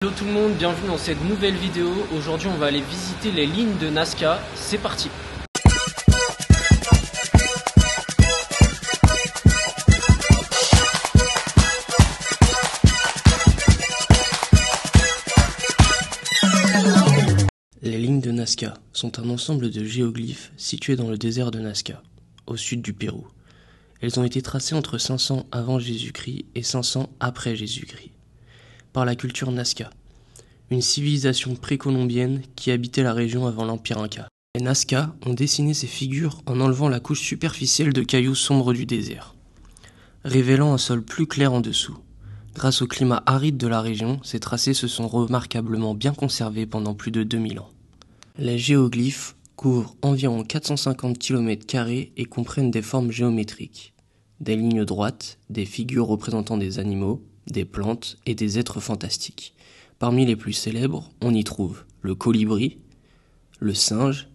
Hello tout le monde, bienvenue dans cette nouvelle vidéo. Aujourd'hui on va aller visiter les lignes de Nazca, c'est parti. Les lignes de Nazca sont un ensemble de géoglyphes situés dans le désert de Nazca, au sud du Pérou. Elles ont été tracées entre 500 avant Jésus-Christ et 500 après Jésus-Christ par la culture Nazca, une civilisation précolombienne qui habitait la région avant l'Empire Inca. Les Nazca ont dessiné ces figures en enlevant la couche superficielle de cailloux sombres du désert, révélant un sol plus clair en dessous. Grâce au climat aride de la région, ces tracés se sont remarquablement bien conservés pendant plus de 2000 ans. Les géoglyphes couvrent environ 450 km² et comprennent des formes géométriques, des lignes droites, des figures représentant des animaux, des plantes et des êtres fantastiques. Parmi les plus célèbres, on y trouve le colibri, le singe,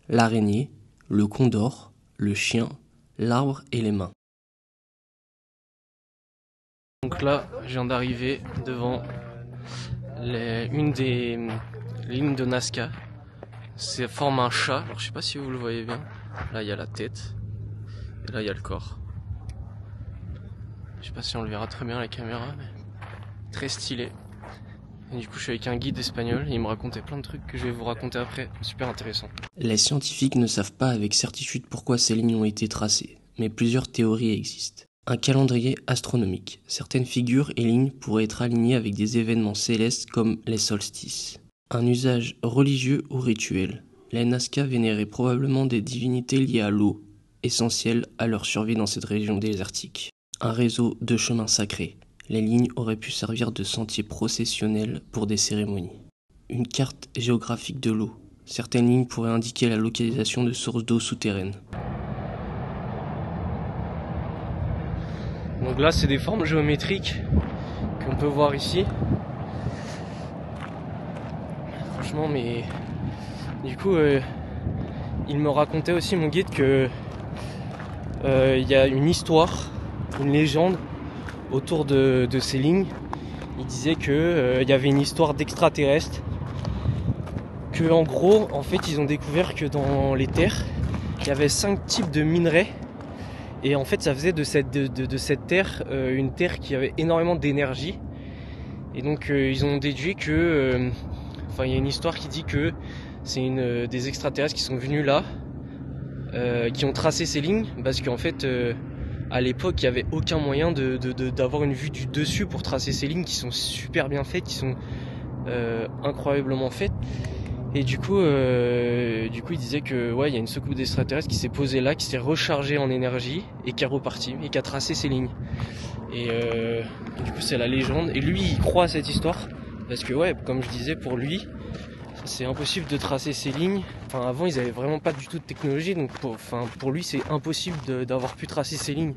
l'araignée, le condor, le chien, l'arbre et les mains. Donc là, je viens d'arriver devant une des lignes de Nazca. Ça forme un chat, alors je sais pas si vous le voyez bien. Là il y a la tête, et là il y a le corps. Je sais pas si on le verra très bien à la caméra, mais très stylé. Et du coup je suis avec un guide espagnol et il me racontait plein de trucs que je vais vous raconter après, super intéressant. Les scientifiques ne savent pas avec certitude pourquoi ces lignes ont été tracées, mais plusieurs théories existent. Un calendrier astronomique. Certaines figures et lignes pourraient être alignées avec des événements célestes comme les solstices. Un usage religieux ou rituel. Les Nazca vénéraient probablement des divinités liées à l'eau, essentielles à leur survie dans cette région désertique. Un réseau de chemins sacrés. Les lignes auraient pu servir de sentiers processionnels pour des cérémonies. Une carte géographique de l'eau. Certaines lignes pourraient indiquer la localisation de sources d'eau souterraines. Donc là, c'est des formes géométriques qu'on peut voir ici. Franchement, mais du coup, il me racontait aussi, mon guide, que il y a une histoire, une légende autour de ces lignes. Il disait que il y avait une histoire d'extraterrestres, que en gros, en fait, ils ont découvert que dans les terres, il y avait 5 types de minerais. Et en fait, ça faisait de cette terre une terre qui avait énormément d'énergie. Et donc, ils ont déduit que... il y a une histoire qui dit que c'est des extraterrestres qui sont venus là, qui ont tracé ces lignes, parce qu'en fait, à l'époque, il n'y avait aucun moyen d'avoir une vue du dessus pour tracer ces lignes qui sont super bien faites, qui sont incroyablement faites. Et du coup, il disait que il y a une secoupe d'extraterrestres qui s'est posée là, qui s'est rechargée en énergie et qui est repartie et qui a tracé ces lignes. Et du coup, c'est la légende. Et lui, il croit à cette histoire parce que comme je disais, pour lui, c'est impossible de tracer ces lignes. Enfin, avant, ils avaient vraiment pas du tout de technologie, donc pour lui, c'est impossible d'avoir pu tracer ces lignes.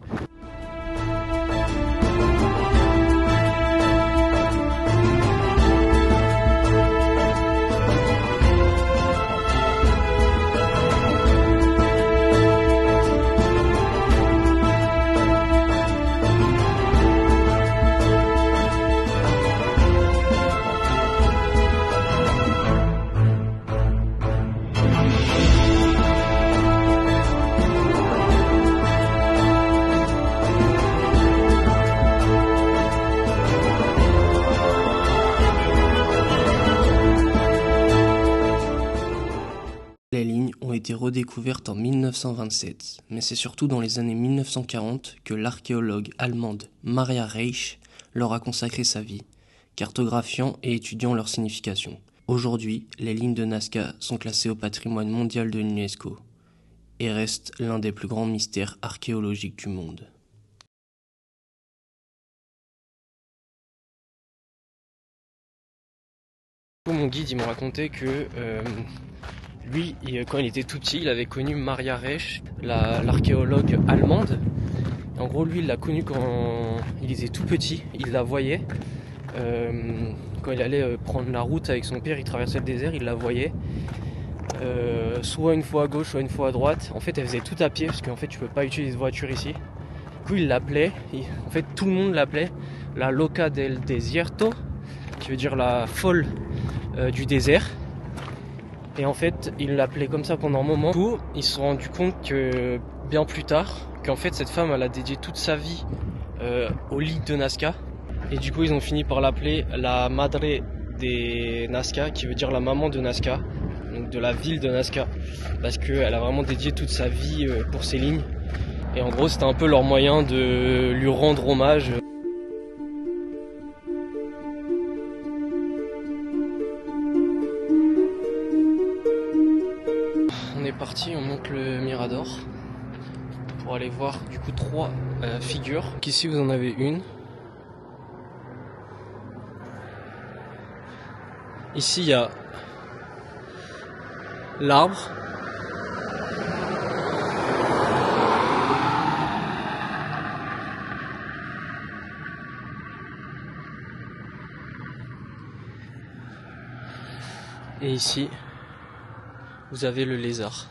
Les lignes ont été redécouvertes en 1927, mais c'est surtout dans les années 1940 que l'archéologue allemande Maria Reisch leur a consacré sa vie, cartographiant et étudiant leur signification. Aujourd'hui, les lignes de Nazca sont classées au patrimoine mondial de l'UNESCO et restent l'un des plus grands mystères archéologiques du monde. Mon guide, il m'a raconté que lui, quand il était tout petit, il avait connu Maria Reisch, l'archéologue allemande. En gros, lui, il l'a connue quand il était tout petit, il la voyait. Quand il allait prendre la route avec son père, il traversait le désert, il la voyait. Soit une fois à gauche, soit une fois à droite. En fait, elle faisait tout à pied, parce qu'en fait, tu peux pas utiliser de voiture ici. Du coup, il l'appelait, en fait, tout le monde l'appelait la Loca del Desierto. qui veut dire la folle du désert. Et en fait, ils l'appelaient comme ça pendant un moment. Du coup, ils se sont rendus compte que bien plus tard, qu'en fait cette femme elle a dédié toute sa vie au lit de Nazca. Et du coup, ils ont fini par l'appeler la Madre de Nazca, qui veut dire la maman de Nazca, donc de la ville de Nazca, parce qu'elle a vraiment dédié toute sa vie pour ces lignes. Et en gros, c'était un peu leur moyen de lui rendre hommage. On est parti, on monte le Mirador pour aller voir du coup 3 figures. Donc ici vous en avez une. Ici il y a l'arbre. Et ici, vous avez le lézard.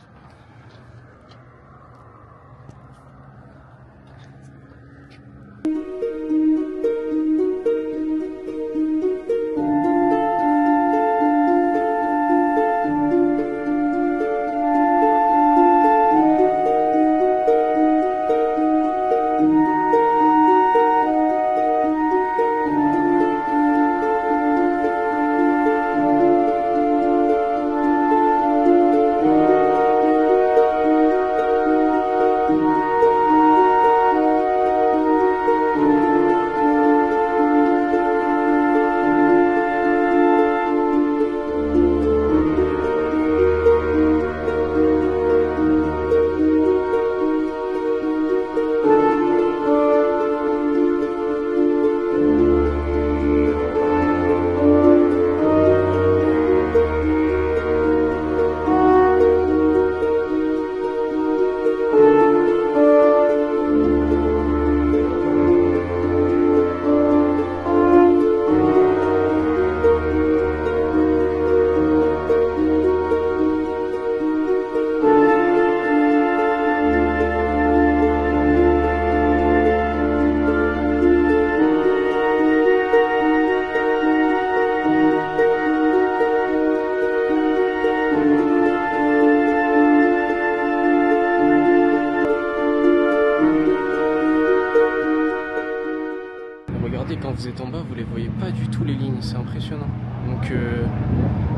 Quand vous êtes en bas, vous les voyez pas du tout les lignes, c'est impressionnant. Donc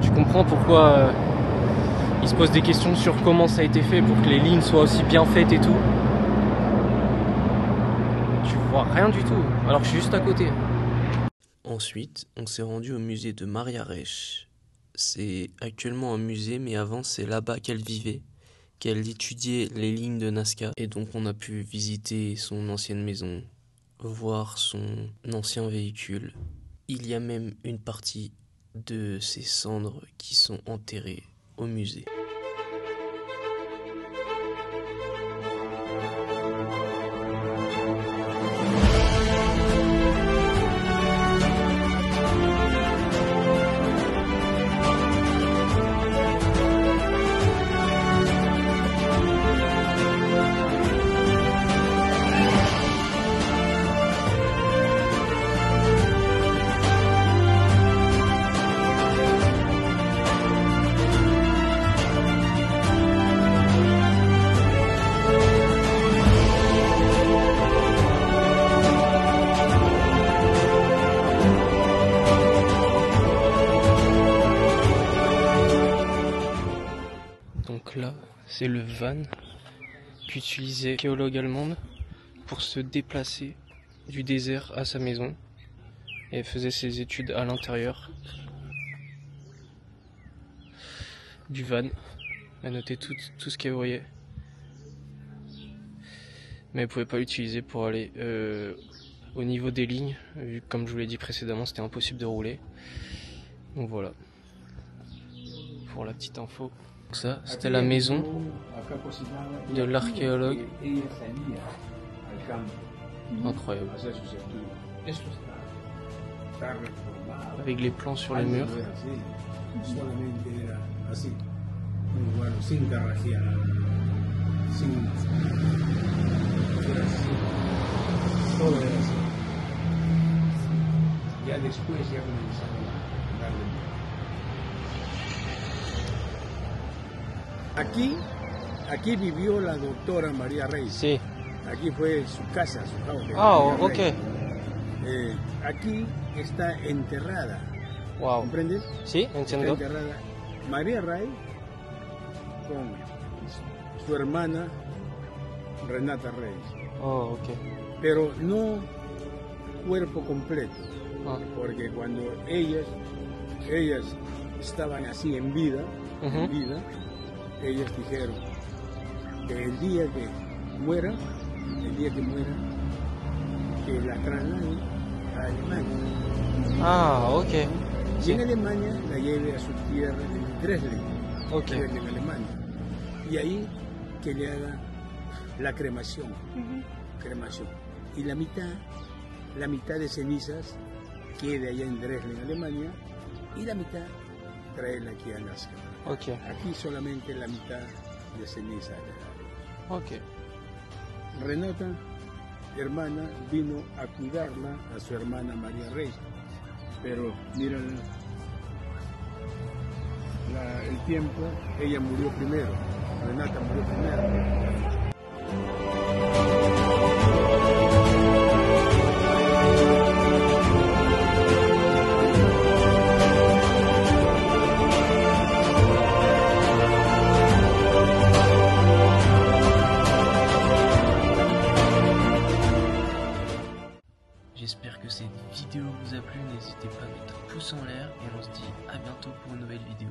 tu comprends pourquoi ils se posent des questions sur comment ça a été fait pour que les lignes soient aussi bien faites et tout. Tu vois rien du tout, alors que je suis juste à côté. Ensuite, on s'est rendu au musée de Maria Reich. C'est actuellement un musée, mais avant c'est là-bas qu'elle vivait, qu'elle étudiait les lignes de Nazca. Et donc on a pu visiter son ancienne maison, voir son ancien véhicule. Il y a même une partie de ses cendres qui sont enterrées au musée. Donc là, c'est le van qu'utilisait l'archéologue allemande pour se déplacer du désert à sa maison. Et elle faisait ses études à l'intérieur du van. Elle notait tout ce qu'elle voyait. Mais elle pouvait pas l'utiliser pour aller au niveau des lignes, vu que comme je vous l'ai dit précédemment, c'était impossible de rouler. Donc voilà, pour la petite info. Donc ça, c'était la maison de l'archéologue. Incroyable. Avec les plans sur les murs. ya después ya comenzaron a darle. Aquí vivió la doctora María Reyes. Sí. Aquí fue su casa, su house. Ah, María ok. Reyes. Aquí está enterrada. Wow. ¿Comprendes? Sí, Está entiendo. enterrada María Rey con su hermana Renata Reyes. Oh, ok. Pero no cuerpo completo, Ah. porque cuando ellas estaban así en vida, Ujú. ellas dijeron que el día que muera, que la trasladen a Alemania. Ah, ok. Y Sí. en Alemania la lleve a su tierra en Dresden, Ok. Dresden, Alemania. Y ahí que le haga la cremación. Y la mitad de cenizas quede allá en Dresden, Alemania, y la mitad traerla aquí a Alaska. Ok. Aquí solamente la mitad de ceniza. Ok. Renata, hermana, vino a cuidarla a su hermana María Reyes. Pero mira el tiempo, ella murió primero, Renata murió primero. J'espère que cette vidéo vous a plu, n'hésitez pas à mettre un pouce en l'air et on se dit à bientôt pour une nouvelle vidéo.